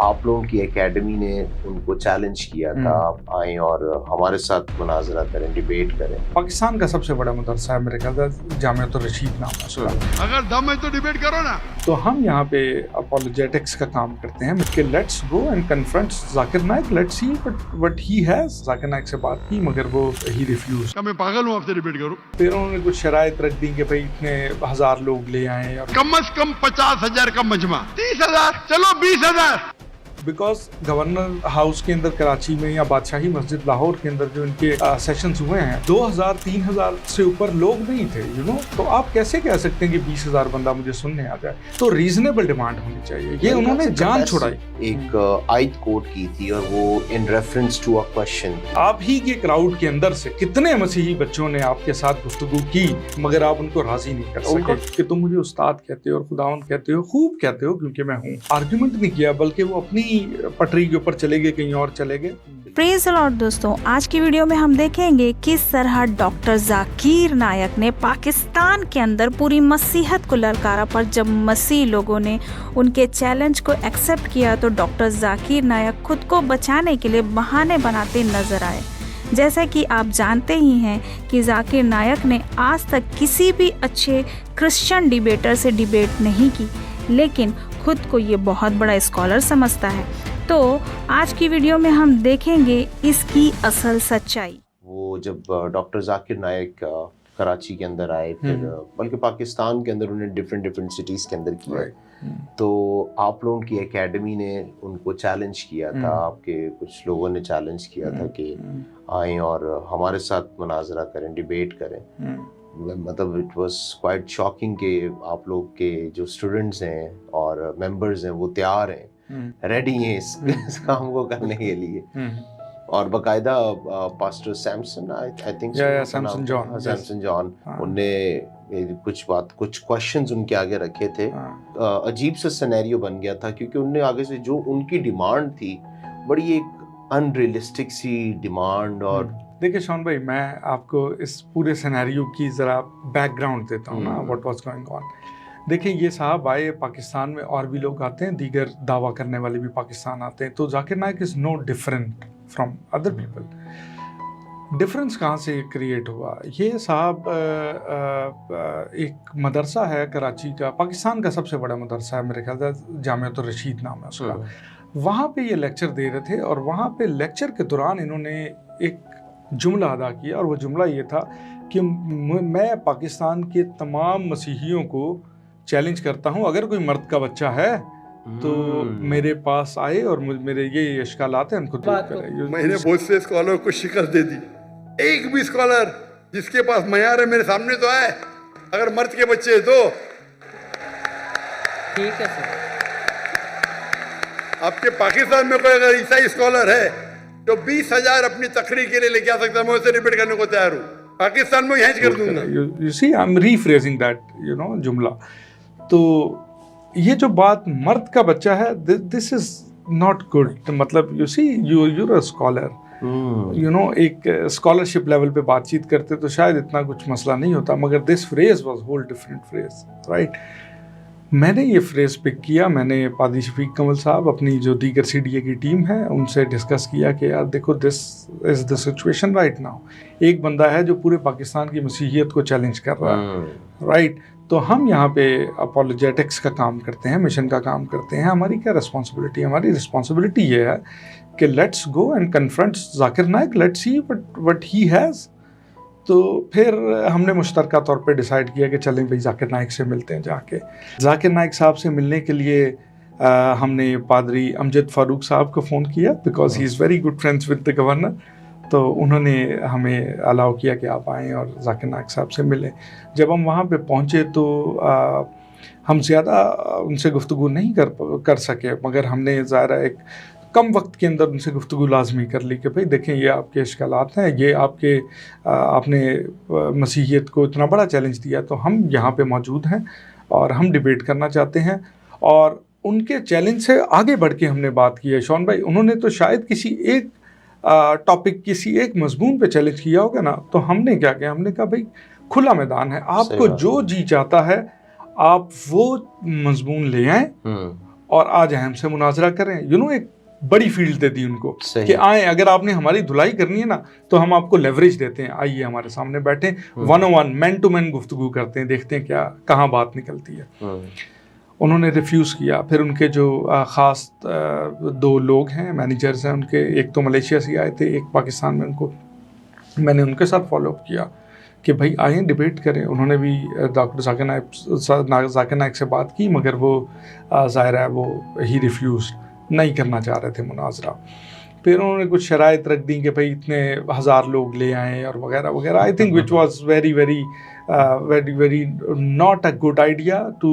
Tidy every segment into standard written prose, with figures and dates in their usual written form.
आप लोगों की एकेडमी ने उनको चैलेंज किया था आप आए और हमारे साथ मुनाजरा करें, डिबेट करें। पाकिस्तान का सबसे बड़ा मदरसा है मेरे ख्याल से, जामिअतुर रशीद नाम है उसका। अगर दम है तो डिबेट करो ना। तो हम यहाँ पे अपोलोजेटिक्स का काम करते हैं कि let's go and confront Zakir Naik, let's see what he has. Zakir Naik से बात की मगर वो ही रिफ्यूज। मैं पागल हूँ आपसे डिबेट करूँ। फिर उन्होंने कुछ शराइत रख दी कि भाई इतने 1000 लोग ले आए और कम से कम 50,000 का मजमा, 30,000 चलो 20,000। बिकॉज गवर्नर हाउस के अंदर कराची में या बादशाही मस्जिद लाहौर के अंदर जो इनके सेशंस हुए हैं 2000-3000 से ऊपर लोग नहीं थे, यू नो। तो आप कैसे कह सकते हैं कि 20,000 बंदा मुझे सुनने आ जाए? तो रीजनेबल डिमांड होनी चाहिए। ये उन्होंने जान छुड़ाई। एक आयत कोट की थी और वो in reference to a question. आप ही के क्राउड के अंदर से कितने मसीही बच्चों ने आपके साथ गुफ्तगू की मगर आप उनको राजी नहीं कर सके कि तुम मुझे उस्ताद कहते हो और खुदावंद कहते हो, खूब कहते हो क्योंकि मैं हूँ। आर्ग्यूमेंट नहीं किया बल्कि वो अपनी पटरी के ऊपर चले गए, कहीं और चले गए। प्रेज़ द लॉर्ड दोस्तों, आज की वीडियो में हम देखेंगे किस तरह डॉक्टर जाकिर नायक ने पाकिस्तान के अंदर पूरी मसीहत को ललकारा, पर जब मसीह लोगों ने उनके चैलेंज को एक्सेप्ट किया तो डॉक्टर जाकिर नायक खुद को बचाने के लिए बहाने बनाते नजर आए। जैसा कि आप जानते ही हैं कि जाकिर नायक ने आज तक किसी भी अच्छे क्रिश्चियन डिबेटर से डिबेट नहीं की, लेकिन खुद को ये बहुत बड़ा स्कॉलर समझता है। तो आज की वीडियो में हम देखेंगे इसकी असल सच्चाई। वो जब डॉक्टर जाकिर नायक कराची के अंदर आए, फिर बल्कि पाकिस्तान के अंदर उन्हें डिफरेंट सिटीज के अंदर किया, तो आप लोगों की एकेडमी ने उनको चैलेंज किया था, आपके कुछ लोगों ने चैलेंज किया था कि आए और हमारे साथ मुनाजरा करें, डिबेट करें। मतलब इट वाज क्वाइट शॉकिंग कि आप लोग के जो स्टूडेंट्स हैं और मेंबर्स हैं वो तैयार हैं, रेडी हैं इस काम को करने के लिए। और बाकायदा pastor Samson, I think Samson John, उनने कुछ क्वेश्चंस उनके आगे रखे थे। अजीब सा सिनेरियो बन गया था क्योंकि उनने आगे से जो उनकी डिमांड थी, बड़ी एक अनरियलिस्टिक सी डिमांड। और देखिए शॉन भाई, मैं आपको इस पूरे सिनेरियो की ज़रा बैकग्राउंड देता हूँ ना, व्हाट वाज गोइंग ऑन। देखिए ये साहब आए, पाकिस्तान में और भी लोग आते हैं, दीगर दावा करने वाले भी पाकिस्तान आते हैं। तो Zakir Naik is no different from other people. Difference कहाँ से क्रिएट हुआ? ये साहब एक मदरसा है कराची का, पाकिस्तान का सबसे बड़ा मदरसा है मेरे ख्याल से, जामिअतुर रशीद नाम है उसका। वहाँ पे ये लेक्चर दे रहे थे और वहाँ पे लेक्चर के दौरान इन्होंने एक जुमला अदा किया और वो जुमला ये था कि मैं पाकिस्तान के तमाम मसीहियों को चैलेंज करता हूँ, अगर कोई मर्द का बच्चा है तो मेरे पास आए और मेरे ये इश्कालात हैं उनको दूर करें। मैंने बहुत से स्कॉलर को शिकस्त दे दी, एक भी स्कॉलर जिसके पास मयार है मेरे सामने तो आए, अगर मर्द के बच्चे तो ठीक है सर। आपके पाकिस्तान में कोई अगर ईसाई स्कॉलर है तो 20,000 अपनी तकरीर के लिए लेके आ सकता है, मैं उससे डिबेट करने को तैयार हूँ। पाकिस्तान में यहीं कर दूंगा। You see, I'm rephrasing that, you know, जुमला। तो ये जो बात मर्द का बच्चा है, this is not good। मतलब you see, you're a scholar, you know, एक स्कॉलरशिप लेवल पे बातचीत करते तो शायद इतना कुछ मसला नहीं होता, मगर this phrase was whole different phrase, right? मैंने ये फ्रेज पिक किया, मैंने पादी शफीक कमल साहब, अपनी जो दीगर CDA की टीम है, उनसे डिस्कस किया कि यार देखो, this is the situation right now. एक बंदा है जो पूरे पाकिस्तान की मसीहियत को चैलेंज कर रहा है, राइट? तो हम यहाँ पे अपोलोजेटिक्स का काम करते हैं, मिशन का काम करते हैं। हमारी क्या रिस्पॉन्सिबिलिटी? हमारी रिस्पॉन्सिबिलिटी ये है कि let's go and confront Zakir Naik, let's see what he has. तो फिर हमने मुश्तरका तौर पे डिसाइड किया कि चलें भाई जाकिर नाइक से मिलते हैं। जाके जाकिर नाइक साहब से मिलने के लिए हमने पादरी अमजद फारूक साहब को फ़ोन किया, because he is very good friends with the governor. तो उन्होंने हमें अलाउ किया कि आप आएँ और जाकिर नाइक साहब से मिलें। जब हम वहाँ पे पहुँचे तो हम ज़्यादा उनसे गुफ्तगू नहीं कर सके, मगर हमने ज़ाहिर एक कम वक्त के अंदर उनसे गुफ्तगू लाजमी कर ली कि भाई देखें, ये आपके इश्कालात हैं, ये आपने मसीहियत को इतना बड़ा चैलेंज दिया, तो हम यहाँ पे मौजूद हैं और हम डिबेट करना चाहते हैं। और उनके चैलेंज से आगे बढ़ के हमने बात की है शॉन भाई। उन्होंने तो शायद किसी एक टॉपिक, किसी एक मजमून पे चैलेंज किया होगा ना, तो हमने क्या किया? हमने कहा भाई खुला मैदान है, आपको जो जी चाहता है आप वो मजमून ले आएँ और आज हमसे मुनाजरा करें, एक बड़ी फील्ड दे दी उनको सही। कि आए, अगर आपने हमारी धुलाई करनी है ना तो हम आपको लेवरेज देते हैं, आइए हमारे सामने बैठे, 1-on-1 मैन टू मैन गुफ्तगू करते हैं, देखते हैं क्या कहाँ बात निकलती है। उन्होंने रिफ्यूज़ किया। फिर उनके जो ख़ास 2 लोग हैं, मैनेजर्स हैं उनके, एक तो मलेशिया से आए थे, एक पाकिस्तान में, मैंने उनके साथ फॉलोअप किया कि भाई आए डिबेट करें। उन्होंने भी डॉक्टर जाकिर नाइक से बात की, मगर वो ज़ाहिर है वो ही रिफ्यूज़ नहीं करना चाह रहे थे मुनाजरा। फिर उन्होंने कुछ शराइत रख दी कि भाई इतने 1000 लोग ले आएँ और वगैरह वगैरह। I think which was very very very not a good idea to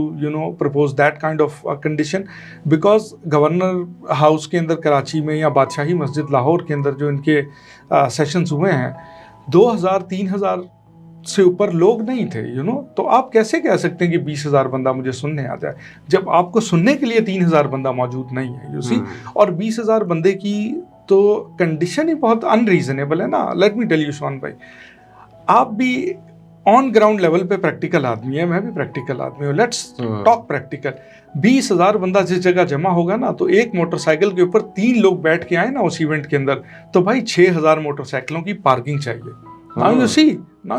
propose that kind of condition, because governor house के अंदर कराची में या बादशाही मस्जिद लाहौर के अंदर जो इनके सेशंस हुए हैं, 2000-3000 से ऊपर लोग नहीं थे, तो आप कैसे कह सकते हैं कि 20,000 बंदा मुझे सुनने आ जाए, जब आपको सुनने के लिए 3,000 बंदा मौजूद नहीं है, यू सी। और 20,000 बंदे की तो कंडीशन ही बहुत अनरीजनेबल है ना। Let me tell you Shawn भाई, आप भी ऑन ग्राउंड लेवल पे प्रैक्टिकल आदमी है, मैं भी प्रैक्टिकल आदमी हूँ, लेट्स टॉक प्रैक्टिकल। 20,000 बंदा जिस जगह जमा होगा ना, तो एक मोटरसाइकिल के ऊपर 3 लोग बैठ के आए ना उस इवेंट के अंदर, तो भाई 6,000 मोटरसाइकिलों की पार्किंग चाहिए। नाउ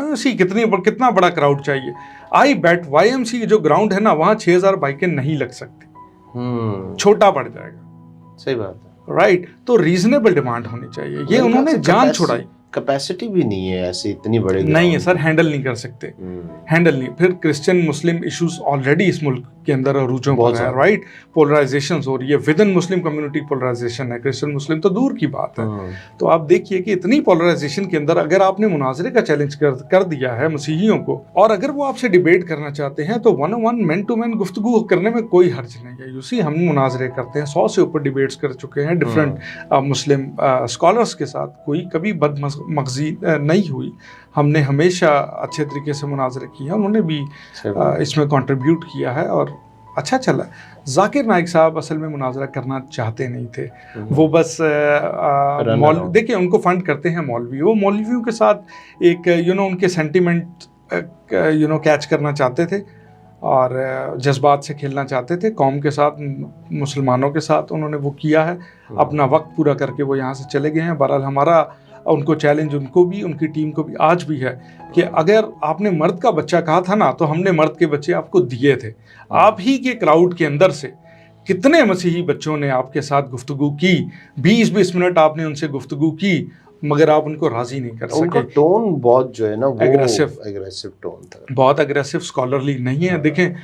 यू सी कितना बड़ा क्राउड चाहिए। आई बैट YMC जो ग्राउंड है ना, वहाँ 6,000 बाइकें नहीं लग सकती, छोटा पड़ जाएगा। सही बात है, राइट। तो रीजनेबल डिमांड होनी चाहिए। ये उन्होंने जान छुड़ाई। कैपेसिटी भी नहीं है ऐसे इतनी बड़े, नहीं है सर, हैंडल नहीं कर सकते, हैंडल नहीं। फिर क्रिश्चियन मुस्लिम इश्यूज ऑलरेडी इस मुल्क के अंदर अरूजों पर है, राइट। पोलराइजेशन हो रही है, within Muslim community polarisation है, क्रिश्चियन मुस्लिम तो दूर की बात है। तो आप देखिए कि इतनी पोलराइजेशन के अंदर अगर आपने मुनाजरे का चैलेंज कर दिया है मसीहियों को, और अगर वो आपसे डिबेट करना चाहते हैं, तो 1-on-1 मैन टू मैन गुफ्तगू करने में कोई हर्ज नहीं है। यू सी, हम मुनाजरे करते हैं, 100 से ऊपर डिबेट्स कर चुके हैं डिफरेंट मुस्लिम स्कॉलर्स के साथ, कोई कभी बदमग़ज़ी नहीं हुई। हमने हमेशा अच्छे तरीके से मुनाजरे किए हैं, उन्होंने भी इसमें कंट्रीब्यूट किया है और अच्छा चला। जाकिर नाइक साहब असल में मुनाजरा करना चाहते नहीं थे, वो बस देखिए उनको फंड करते हैं मौलवी, वो मौलवियों के साथ एक उनके सेंटिमेंट कैच करना चाहते थे और जज्बात से खेलना चाहते थे कौम के साथ, मुसलमानों के साथ। उन्होंने वो किया है, अपना वक्त पूरा करके वो यहाँ से चले गए हैं। बहरहाल हमारा उनको चैलेंज, उनको भी, उनकी टीम को भी आज भी है कि अगर आपने मर्द का बच्चा कहा था ना, तो हमने मर्द के बच्चे आपको दिए थे। आप ही के क्राउड के अंदर से कितने मसीही बच्चों ने आपके साथ गुफ्तगू की, 20-20 मिनट आपने उनसे गुफ्तगू की, मगर आप उनको राजी नहीं कर सके। उनका टोन बहुत जो है ना, वो एग्रेसिव टोन था, बहुत एग्रेसिव, स्कॉलरली नहीं है। देखें,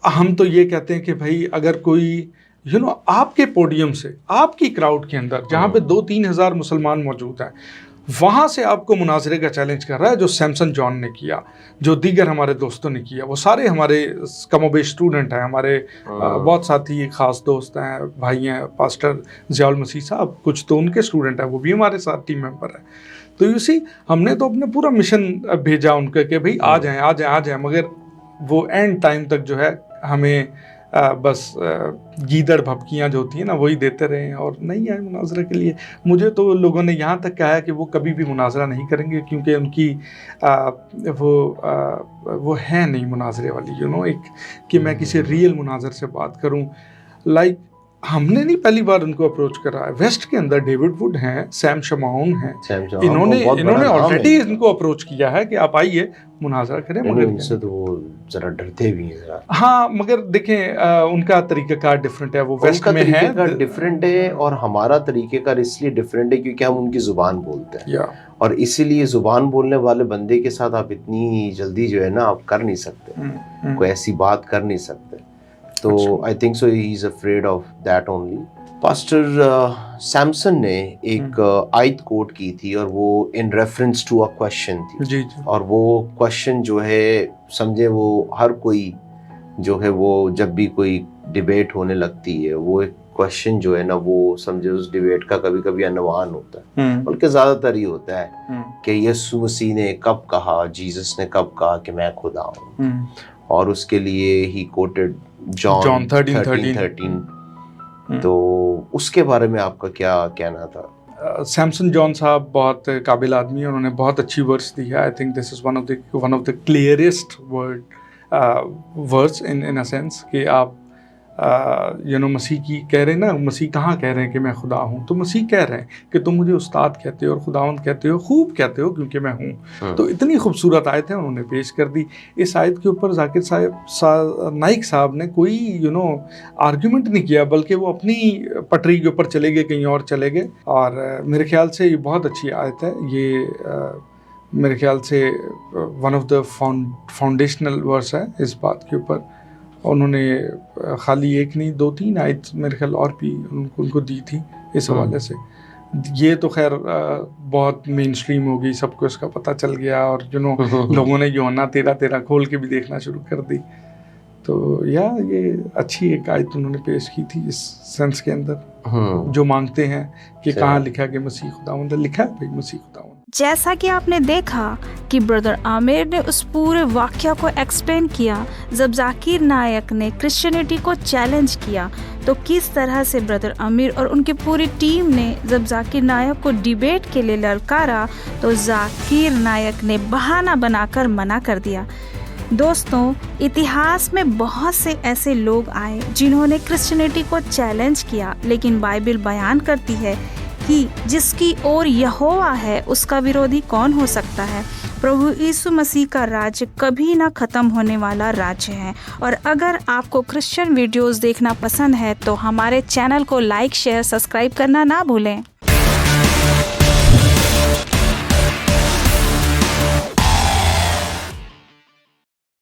हम तो ये कहते हैं कि भाई अगर कोई आपके पोडियम से, आपकी क्राउड के अंदर जहाँ पे 2-3 हज़ार मुसलमान मौजूद हैं, वहाँ से आपको मुनाजरे का चैलेंज कर रहा है, जो सैमसन जॉन ने किया, जो दीगर हमारे दोस्तों ने किया, वो सारे हमारे कमोबेश स्टूडेंट हैं, हमारे बहुत साथी ख़ास दोस्त हैं, भाई हैं, पास्टर ज़ियाउल मसीह साहब, कुछ तो उनके स्टूडेंट हैं, वो भी हमारे साथ टीम मेंबर हैं। तो यू सी, हमने तो अपने पूरा मिशन भेजा उनके कि भाई आ जाएँ, मगर वो एंड टाइम तक जो है हमें बस गीदड़ भपकियाँ जो होती हैं ना, वही देते रहे हैं और नहीं आए मुनाजरा के लिए। मुझे तो लोगों ने यहाँ तक कहा है कि वो कभी भी मुनाजरा नहीं करेंगे, क्योंकि उनकी वो है नहीं मुनाजरे वाली, एक कि मैं किसी रियल मुनाजर से बात करूँ। लाइक हमने नहीं पहली बार उनको अप्रोच करा है, वेस्ट के अंदर डेविड वुड हैं, सैम शमाउन हैं, इन्होंने ऑलरेडी इनको अप्रोच किया है कि आप आइए मुनाजरा करें, मगर उनसे तो वो जरा डरते भी हैं जरा। हाँ, मगर देखें उनका तरीक़ाकार डिफरेंट है, वो वेस्ट में है, डिफरेंट है, और हमारा तरीक़ेकार इसलिए डिफरेंट है क्योंकि हम उनकी ज़ुबान बोलते हैं, और इसीलिए ज़ुबान बोलने वाले बंदे के साथ आप इतनी जल्दी जो है ना आप कर नहीं सकते, कोई ऐसी बात कर नहीं सकते। तो I think so he is afraid of that only. Pastor Samson ने एक आयत कोट की थी, और वो in reference to a question थी। जी। और वो क्वेश्चन जो है, समझे, वो हर कोई जो है, वो जब भी कोई डिबेट होने लगती है, वो एक क्वेश्चन जो है ना, वो समझे उस डिबेट का कभी कभी अनवान होता है, बल्कि ज़्यादातर ही होता है कि यीशु मसीह ने कब कहा, जीसस ने कब कहा कि मैं खुदा हूँ, और उसके लिए ही कोटेड जॉन 13:13। तो उसके बारे में आपका क्या कहना था? सैमसन जॉन साहब बहुत काबिल आदमी हैं, उन्होंने बहुत अच्छी वर्ड्स दी है। I think this is one of the clearest words in a sense कि आप मसीह की कह रहे हैं ना, मसीह कहाँ कह रहे हैं कि मैं खुदा हूँ, तो मसीह कह रहे हैं कि तुम मुझे उस्ताद कहते हो और खुदावंद कहते हो, खूब कहते हो क्योंकि मैं हूँ। तो इतनी खूबसूरत आयत है उन्होंने पेश कर दी। इस आयत के ऊपर जाकिर नाइक साहब ने कोई आर्ग्यूमेंट नहीं किया, बल्कि वो अपनी पटरी के ऊपर चले गए, कहीं और चले गए। और मेरे ख्याल से ये बहुत अच्छी आयत है। ये मेरे ख्याल से one of the foundational verse है इस बात के ऊपर। उन्होंने खाली एक नहीं 2-3 आयत मेरे ख्याल और भी उनको दी थी इस हवाले से। ये तो खैर बहुत मेन स्ट्रीम हो गई, सबको इसका पता चल गया और लोगों ने यूहन्ना 13:13 खोल के भी देखना शुरू कर दी। तो ये अच्छी एक आयत उन्होंने पेश की थी इस सेंस के अंदर। जो मांगते हैं कि कहाँ लिखा कि मसीह खुदावंद, लिखा है भाई मसीह खुदावंद। जैसा कि आपने देखा कि ब्रदर आमिर ने उस पूरे वाक़या को एक्सप्लेन किया, जब जाकिर नायक ने क्रिश्चियनिटी को चैलेंज किया, तो किस तरह से ब्रदर आमिर और उनकी पूरी टीम ने जब जाकिर नायक को डिबेट के लिए ललकारा, तो जाकिर नायक ने बहाना बनाकर मना कर दिया। दोस्तों, इतिहास में बहुत से ऐसे लोग आए जिन्होंने क्रिश्चियनिटी को चैलेंज किया, लेकिन बाइबल बयान करती है कि जिसकी ओर यहोवा है उसका विरोधी कौन हो सकता है। प्रभु यीशु मसीह का राज्य कभी ना ख़त्म होने वाला राज्य है। और अगर आपको क्रिश्चियन वीडियोस देखना पसंद है तो हमारे चैनल को लाइक, शेयर, सब्सक्राइब करना ना भूलें।